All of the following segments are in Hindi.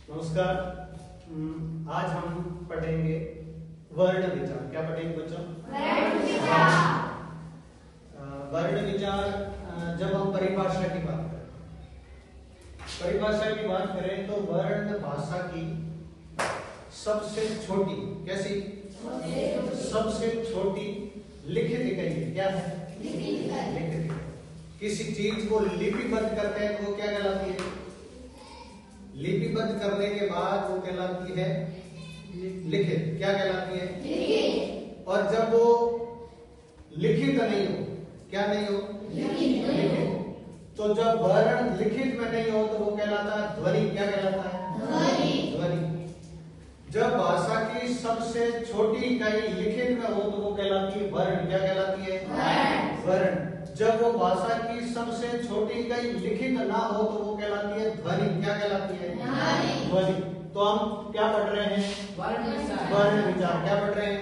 नमस्कार। आज हम पढ़ेंगे वर्ण विचार। क्या पढ़ेंगे बच्चों? वर्ण विचार। जब हम परिभाषा की बात करें तो वर्ण भाषा की सबसे छोटी, कैसी सबसे छोटी लिखित इकाई है। क्या है? लिखित इकाई। किसी चीज को लिपिबद्ध करते हैं तो वो क्या कहलाती है? लिपिबद्ध करने के बाद वो कहलाती है लिखित। क्या कहलाती है? लिखित। और जब वो लिखित नहीं हो, क्या नहीं हो? लिखित। तो जब वर्ण लिखित में नहीं हो तो वो कहलाता है ध्वनि। क्या कहलाता है? ध्वनि। जब भाषा की सबसे छोटी इकाई लिखित में हो तो वो कहलाती है वर्ण। क्या कहलाती है? वर्ण। जब वो भाषा की सबसे छोटी इकाई लिखित ना हो तो वो कहलाती है ध्वनि। क्या कहलाती है? ध्वनि। तो हम क्या पढ़ रहे हैं? वर्ण विचार। क्या पढ़ रहे हैं?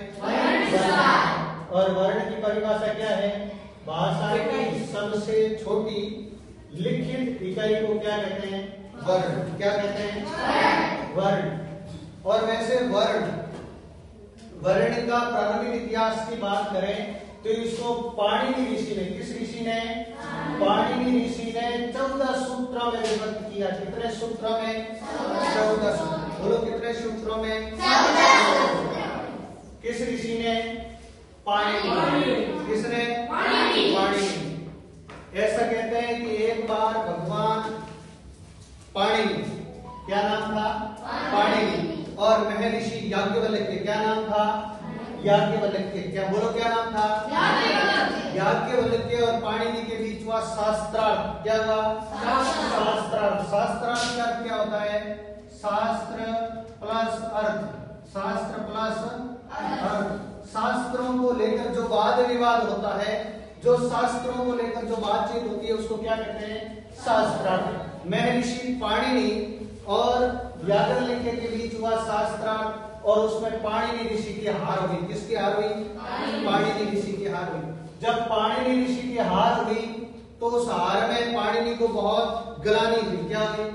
और वर्ण की परिभाषा क्या है? भाषा की सबसे छोटी लिखित इकाई को क्या कहते हैं? वर्ण। क्या कहते हैं? वर्ण। और वैसे वर्ण का प्रारंभिक इतिहास की बात करें तो इसको पाणिनि ऋषि ने, किस ऋषि ने? पाणिनि ऋषि ने 14 सूत्रों में विभक्त किया। कितने सूत्रों में? 14 सूत्र। बोलो कितने सूत्रों में? 14। किस ऋषि ने? पाणिनि। किसने? पाणिनि। ऐसा कहते हैं कि एक बार भगवान पाणिनि, क्या नाम था? पाणिनि। और महर्षि याज्ञवल्क्य, क्या नाम था? याज्ञवल्क्य। क्या बोलो क्या नाम था? याज्ञवल्क्य और पाणिनि के बीच हुआ शास्त्रार्थ। क्या हुआ? शास्त्रार्थ। शास्त्रार्थ का अर्थ क्या होता है? शास्त्र प्लस अर्थ। शास्त्र प्लस अर्थ। शास्त्रों को लेकर जो वाद विवाद होता है, जो शास्त्रों को लेकर जो बातचीत होती है उसको क्या कहते हैं? शास्त्रार्थ। महर्षि पाणिनि और याज्ञवल्क्य के बीच हुआ शास्त्रार्थ और उसमें पाणिनि ऋषि की हार हुई। किसकी हार हुई? पाणिनि ऋषि की हार हुई। जब पाणिनि ऋषि की हार हुई तो उस हार में पाणिनि को बहुत ग्लानि हुई। क्या हुई?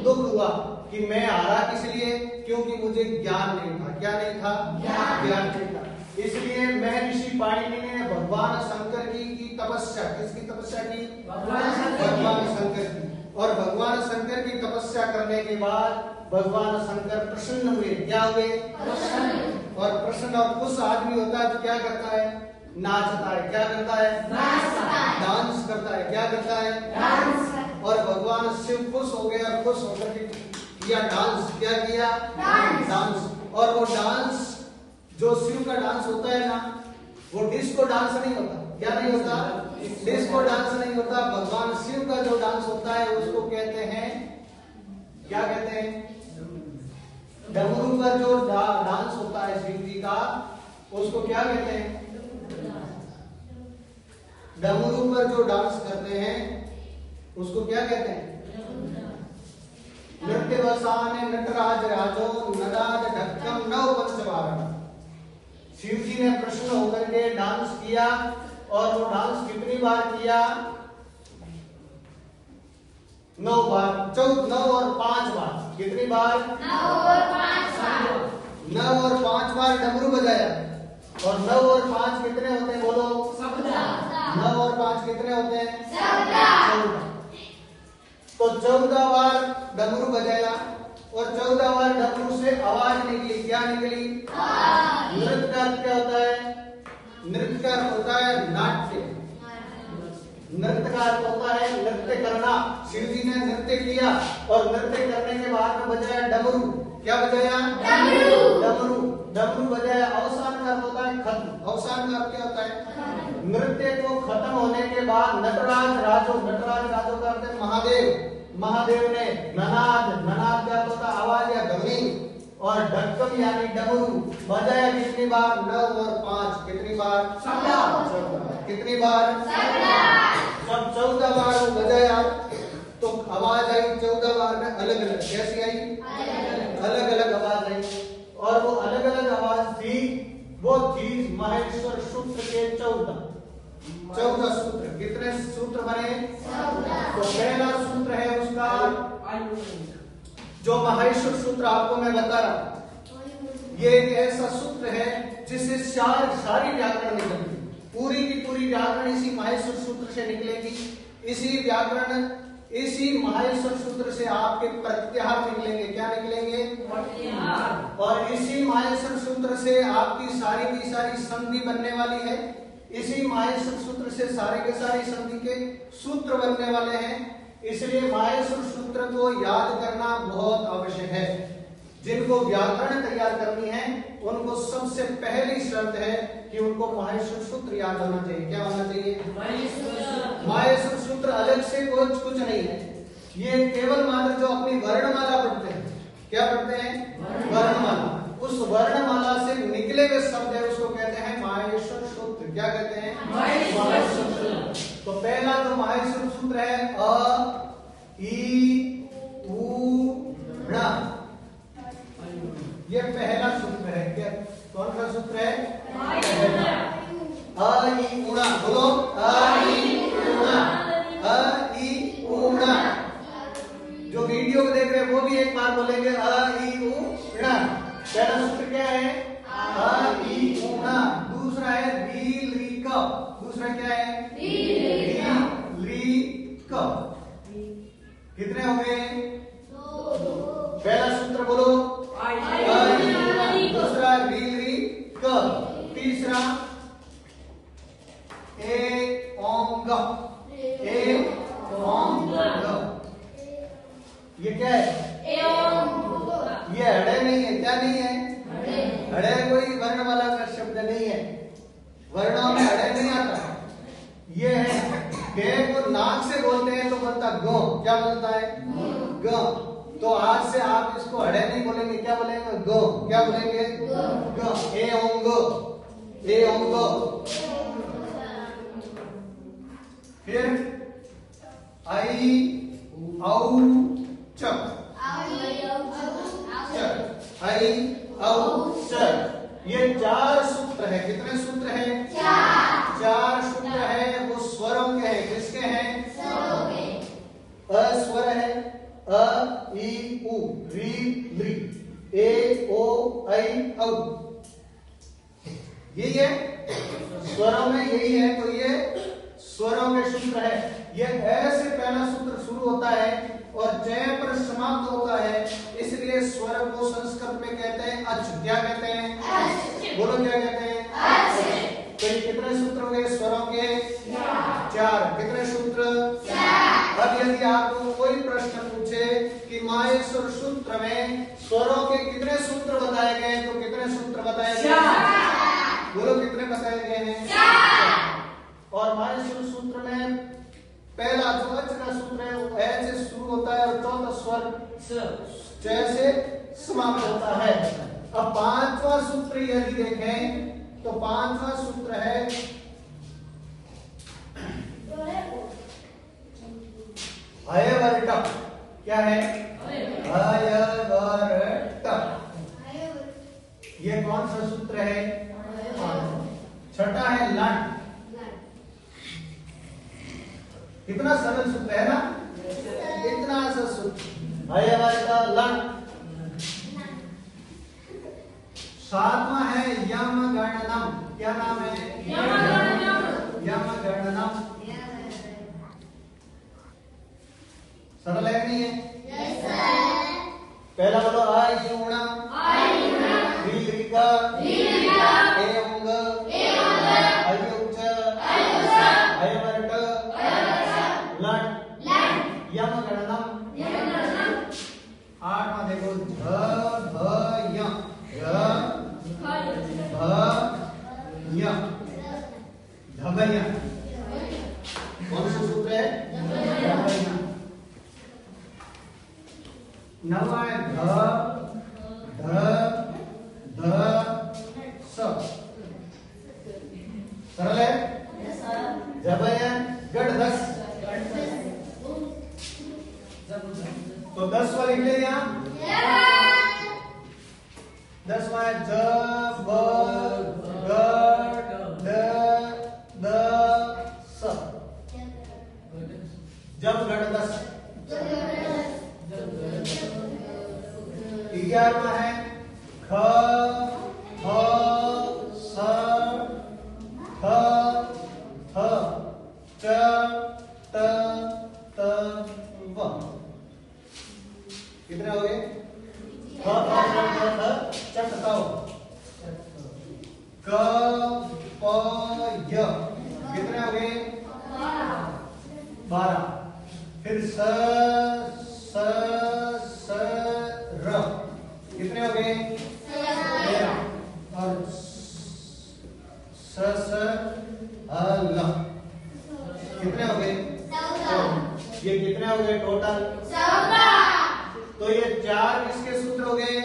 दुख हुआ कि मैं हारा किस लिए? क्योंकि मुझे ज्ञान नहीं था। क्या नहीं था? ज्ञान नहीं था। इसलिए महर्षि पाणिनि ने भगवान शंकर की तपस्या, किसकी तपस्या की? भगवान शंकर की। और भगवान शंकर की तपस्या करने के बाद भगवान शंकर प्रसन्न हुए। क्या हुए? और प्रसन्न और खुश आदमी होता है तो क्या करता है? नाचता है। क्या करता है? डांस करता है। क्या करता है? डांस। और भगवान शिव खुश हो गए और खुश होकर के किया डांस। क्या किया? डांस। और वो डांस जो शिव का डांस होता है ना, वो डिस्को डांस नहीं होता। क्या नहीं होता? डिस्को डांस नहीं होता। भगवान शिव का जो डांस होता है उसको कहते हैं, क्या कहते हैं? डमरू पर जो डांस होता है शिव जी का, उसको क्या कहते हैं? डमरू पर जो डांस करते हैं उसको क्या कहते हैं? नृत्य वसाने नटराज राजो नदाज ढक्कम नव पंचवारण। शिव जी ने प्रसन्न होकर के डांस किया और वो डांस कितनी बार किया? 9 बार। 9 और 5 बार। कितनी बार? 9 और 5 बार डमरू बजाया। और 9 और 5 कितने होते हैं? बोलो 9 और 5 कितने होते हैं? 14। तो 14 बार डमरू बजाया और 14 बार डमरू से आवाज निकली। क्या निकली? नृत्य का क्या होता है? नृत्य का होता है नाट्य। नृत्य का अर्थ होता है नृत्य करना। शिव जी ने नृत्य किया और नृत्य करने के बाद में बजाया डमरू। क्या बजाया? डमरू। डमरू बजाया। अवसान का अर्थ होता है खत्म। अवसान का अर्थ क्या होता है? नृत्य को खत्म होने के बाद नटराज राजो, नटराज राजो का अर्थ है महादेव। महादेव ने ननाद, ननाद का अर्थ होता है आवाज या ध्वनि, और ढक्कम यानी डमरू बजाया। कितनी बार? 9 और 5। कितनी बार? 14। कितनी बार? 14। जब 14 बार वो बजाया तो आवाज आई 14 बार में अलग अलग। कैसी आई? अलग अलग आवाज आई। और वो अलग अलग आवाज थी, वो थी माहेश्वर सूत्र के 14 सूत्र। कितने सूत्र बने? तो पहला सूत्र है उसका जो माहेश्वर सूत्र आपको मैं बता रहा, ये एक ऐसा सूत्र है जिससे सारी व्याकरण निकलेगी, पूरी की पूरी व्याकरण इसी माहेश्वर सूत्र से निकलेगी। इसी माहेश्वर सूत्र से आपके प्रत्याहार निकलेंगे। क्या निकलेंगे? और इसी माहेश्वर सूत्र से आपकी सारी की सारी संधि बनने वाली है। इसी माहेश्वर सूत्र से सारे के सारे संधि के सूत्र बनने वाले हैं। इसलिए माहेश्वर सूत्र को याद करना बहुत आवश्यक है। जिनको व्याकरण तैयार करनी है उनको सबसे पहली शर्त है कि उनको माहेश्वर सूत्र याद होना चाहिए। क्या होना चाहिए? माहेश्वर सूत्र अलग से कुछ नहीं है, ये केवल मात्र जो अपनी वर्णमाला पढ़ते हैं। क्या पढ़ते हैं? वर्णमाला। उस वर्णमाला से निकले हुए शब्द है उसको कहते हैं माहेश्वर सूत्र। क्या कहते हैं? माहेश्वर सूत्र। तो पहला जो माहेश्वर सूत्र है अ ई उ ण, ये पहला सूत्र है। क्या कौन सा सूत्र है? अ ई उ ण। बोलो अ ई उ ण, अ ई उ ण। जो वीडियो को देख रहे हैं वो भी एक बार बोलेंगे अ ई उ ण। पहला सूत्र क्या है? अ ई उ ण। दूसरा है री ली क। दूसरा क्या है? री ली क। कितने हो गए? पहला सूत्र बोलो दूसरा री री क, तीसरा ए ओंग ग। ये क्या है? ये अड़े नहीं है। क्या नहीं है? अड़े कोई वर्ण वाला का शब्द नहीं है, वर्णों में अड़े नहीं आता। ये है के को नाक से बोलते हैं तो बनता ग। क्या बनता है? ग। तो आज से आप इसको अड़े नहीं बोलेंगे, क्या बोलेंगे? ग। क्या बोलेंगे? ग। ए ओंग, ए ओंग। फिर आई औ च, आई औ च। ये 4 सूत्र है। कितने सूत्र हैं? 4 सूत्र है। वो स्वरों के हैं। किसके हैं? अ स्वर है, अ ई उ, री ली, ए ओ आई औ। यही है स्वरों में, यही है। तो ये स्वरों के सूत्र है। ये ऐसे पहला सूत्र शुरू होता है और जय पर समाप्त होता है, इसलिए स्वर को संस्कृत में कहते हैं अच। क्या कहते हैं? बोलो क्या कहते हैं? तो ये कितने सूत्र हो गए स्वरों के? 4। कितने सूत्र? 4। अब यदि आपको कोई प्रश्न पूछे कि माहेश्वर सूत्र में स्वरों के कितने सूत्र बताए गए, तो कितने सूत्र बताए गए? 4। बोलो कितने बताए गए हैं? 4। और माहेश्वर सूत्र में पहला जो अच का सूत्र है वो ए से शुरू होता है और चौथा स्वर च से समाप्त होता है। अब 5वां सूत्र यदि देखें तो 5वां सूत्र है अयवर्ट। क्या है? अयवर्ट। ये कौन सा सूत्र है? 6ठा है लट। कितना सरल सूत्र है ना? इतना सा सूत्र अयवर्ट लट। 7वां है यम गणनम। क्या नाम है? यम गणनम। सरल है नहीं है? Yes sir. पहला बोलो आयुण, रीलिका, एवंग, अयुच, अयवर्ट, लट, यम गणनम। 8वां देखो ध भ य, धभैया। कौन सा सूत्र है? धभैया। 9वां है ध ध ध स। सरल है? धभैया गढ़ 10। तो 10वां लिख ले यहाँ। 10वां है ज ब ग द द स। जब गण 10। 11वां है ख ख स थ थ च ट त व। कितने हो गए? ख ख स थ च ट त व। क प य कितने हो गए? 12। फिर स स स र कितने हो गए? 13। और स स ल कितने हो गए? 14। ये कितने हो गए टोटल? 14। तो ये 4 किसके सूत्र हो गए?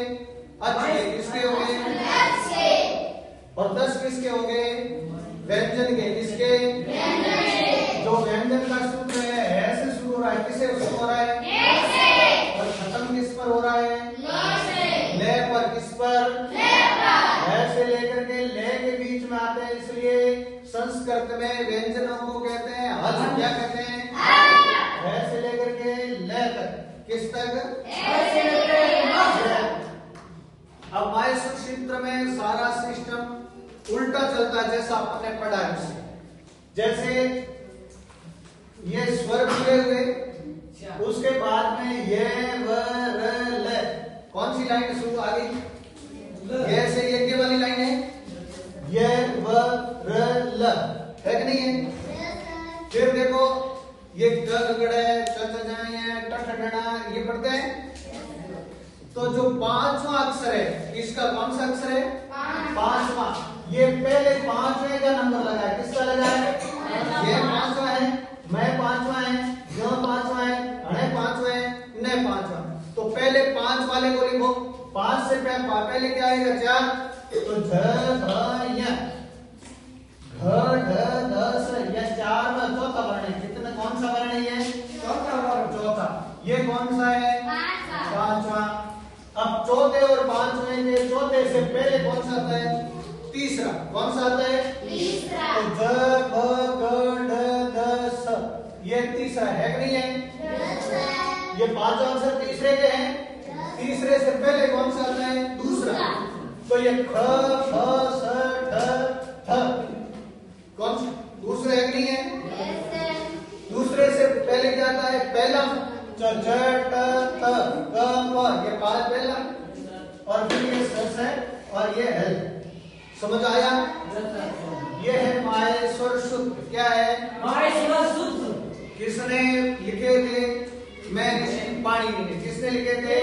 अच के। किसके हो गए? और 10 किसके हो गए? व्यंजन के। किसके? जो व्यंजन का सूत्र है ऐसे शुरू हो रहा है, किससे शुरू हो रहा है? और खत्म किस पर हो रहा है? ले पर। किस पर? ऐसे लेकर के ले के बीच में आते हैं, इसलिए संस्कृत में व्यंजनों को कहते हैं हल। क्या कहते हैं? ऐसे लेकर के ले तक। किस तक? अब माहेश्वर सूत्र में सारा सिस्टम उल्टा चलता है, जैसा आपने पढ़ा है उससे। जैसे ये स्वर पूरे हुए, उसके बाद में ये व र ल कौन सी लाइन शुरू आ गई? ये से यज्ञ वाली लाइन है, ये व र ल है कि नहीं है? फिर देखो ये गगड़े ये पढ़ते हैं। तो जो 5वां अक्षर है इसका कौन सा अक्षर है? 5वां। ये पहले 5वें का नंबर लगा है। किसका लगा है? ये 5वां है, मैं 5वां है, यह 5वां है, अणे 5वां है, न 5वां। तो पहले 5 वाले को लिखो। 5 से पहले क्या आएगा? 4। तो झ भ य घ ढ ध स। यह 4 में चौथा वर्ण है। कितना? कौन सा वर्ण है ये? चौथा वर्ण। चौथा। ये कौन सा है? 5वां। अब चौथे और 5वें में चौथे से पहले कौन सा आता है? तीसरा। कौन सा आता है? तीसरा। तो ज ब ग ढ ध स ये तीसरा है कि नहीं है? ये 5 अक्षर तीसरे के हैं। तीसरे से पहले कौन सा आता है? दूसरा। तो ये ख फ स ठ थ कौन सा? दूसरा है कि नहीं है? दूसरे से पहले क्या आता है? पहला। च ट त क प ये 5 पहला, और फिर ये स है और ये है। समझ आया? ये है माहेश्वर सूत्र। क्या है? माहेश्वर सूत्र। किसने लिखे थे? मैं ऋषि पाणिनि ने। किसने लिखे थे?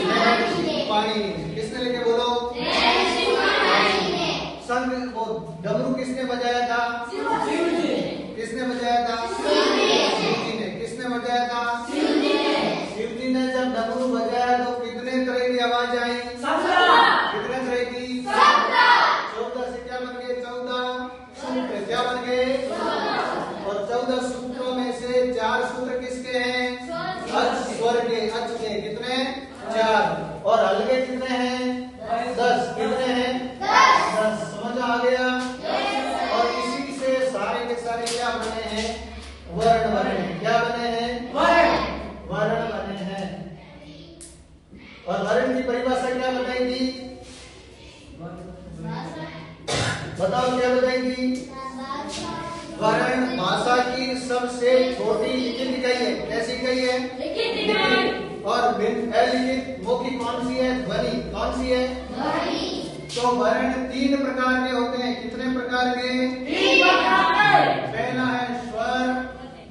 मैं ऋषि पाणिनि ने। किसने लिखे? बोलो। संग वो डमरू किसने बजाया था? शिव जी। किसने बजाया था? शिव जी ने। किसने बजाया था? शिव जी ने जब डमरू बजाया तो कितने तरह की आवाज आई? 17। कितने तरह की? 14 से क्या बन गए? 14 सूत्र। क्या बन गए? और 14 सूत्रों में से 4 सूत्र किसके हैं? अच स्वर के। अच के कितने? 4। और हल के कितने हैं? 10। कितने हैं? 10। समझ आ गया? और इसी से सारे के सारे क्या बने हैं? वर्ण बने हैं। क्या बने हैं? वर्ण बने हैं। और वर्ण की परिभाषा क्या बताएगी? बताओ क्या बताएगी? वर्ण भाषा की सबसे छोटी लिखित इकाई है। कैसी इकाई है? लिखित। और अलिखित मौखिक कौन सी है? ध्वनि। कौन सी है? ध्वनि। तो वर्ण 3 प्रकार के होते हैं। कितने प्रकार के? 3 प्रकार के। पहला है स्वर,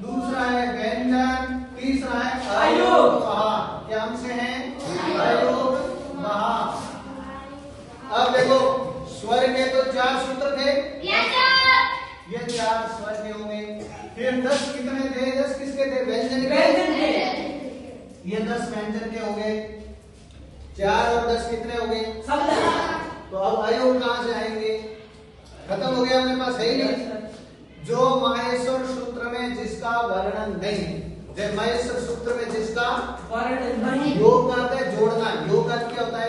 दूसरा है व्यंजन, तीसरा है अयोग महा। क्या हमसे है? अयोग महा। अब देखो स्वर के तो 4 सूत्र थे। ये 4 स्वर के होंगे। फिर 10 कितने थे? 10 किसके थे? व्यंजन के। ये 10 व्यंजन के हो गए। 4 और 10 कितने हो गए? 17। तो अब अयोग कहां से आएंगे? खत्म हो गया अपने पास, है ही नहीं। जो माहेश्वर सूत्र में जिसका वर्णन नहीं, जब माहेश्वर सूत्र में जिसका वर्णन नहीं, योग का अर्थ है जोड़ना। योग का क्या होता है?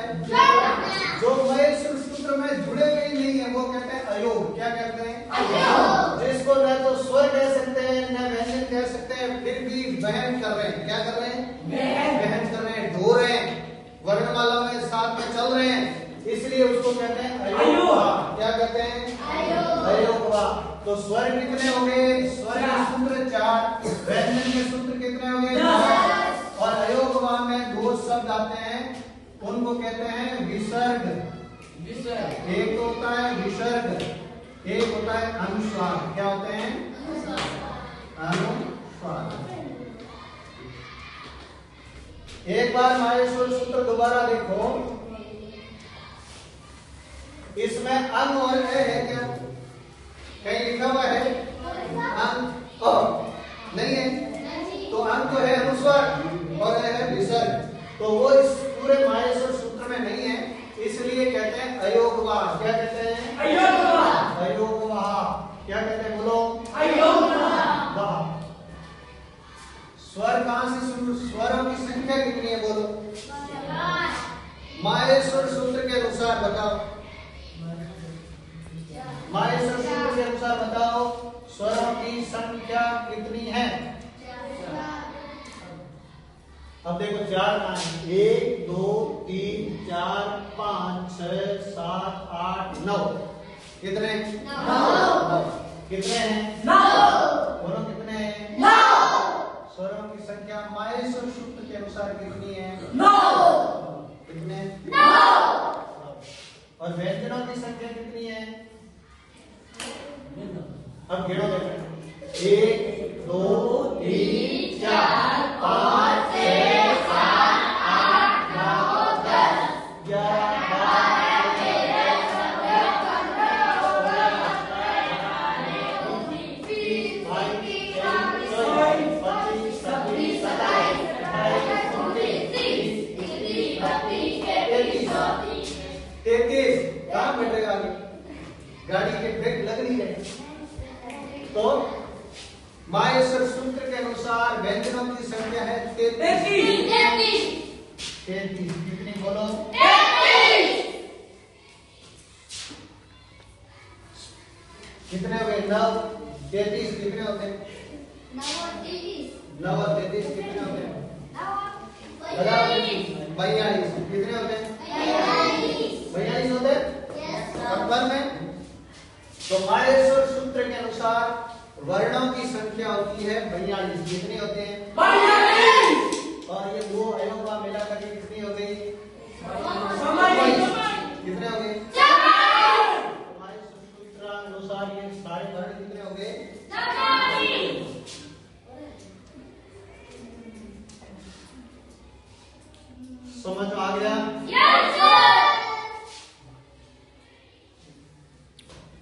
जो माहेश्वर सूत्र में जुड़े हुए नहीं है वो कहते हैं अयोग। क्या कहते हैं? अयोग। जिसको न तो स्वर कह सकते हैं न व्यंजन कह सकते हैं, फिर भी वहन कर रहे हैं। क्या कर रहे हैं? वहन कर रहे हैं, ढो रहे हैं। वर्णमाला में तो स्वर कितने हो गए? स्वर के सूत्र 4, व्यंजन के सूत्र कितने हो गए? 10। और अयोगवा में दो शब्द आते हैं, उनको कहते हैं विसर्ग। एक तो होता है विसर्ग, एक होता है अनुस्वार। क्या होते हैं? अनुस्वार। एक बार माहेश्वर सूत्र दोबारा देखो, इसमें अंग और है क्या? कहीं लिखा हुआ है अंग और नहीं है? तो अंग तो है अनुस्वार और है विसर्ग, तो वो इस पूरे माहेश्वर सूत्र में नहीं है, इसलिए कहते हैं अयोगवाह। क्या कहते हैं? अयोगवाह। अयोगवाह क्या कहते हैं? बोलो। अयोगवाह। स्वर कहां से शुरू? स्वरों की संख्या कितनी है? बोलो। माहेश्वर सूत्र के अनुसार बताओ, माहेश्वर सूत्र के अनुसार बताओ स्वरों की संख्या कितनी है? अब देखो 4 कहां है? 1 2 3 4 5 6 7 8 9। कितने? 9। कितने हैं? 9। बोलो कितने हैं? 9। स्वरों की संख्या माहेश्वर सूत्र के अनुसार कितनी है? 9। कितने? 9। और व्यंजनों की संख्या कितनी है? अब गिनो देखो, 1 2 3 4 5 6 7 8 9 10 11 12 13 कहां बैठेगा? गाड़ी के ब्रेक लग नहीं रहे। तो माहेश्वर सूत्र के अनुसार व्यंजनों की संख्या है 33। कितनी? बोलो। 33। कितने हो गए? 9 33 कितने होते हैं? 9 और 33 कितने होते हैं? 42 कितने होते हैं? 42 होते हैं। नंबर में तो माहेश्वर सूत्र के अनुसार वर्णों की संख्या होती है 42। कितने होते हैं? 42। और ये दो अयोगवा मिला करके कितनी हो गई? 22। कितने हो गए? 22। माहेश्वर सूत्र अनुसार ये सारे वर्ण कितने हो गए? 22। समझ आ गया?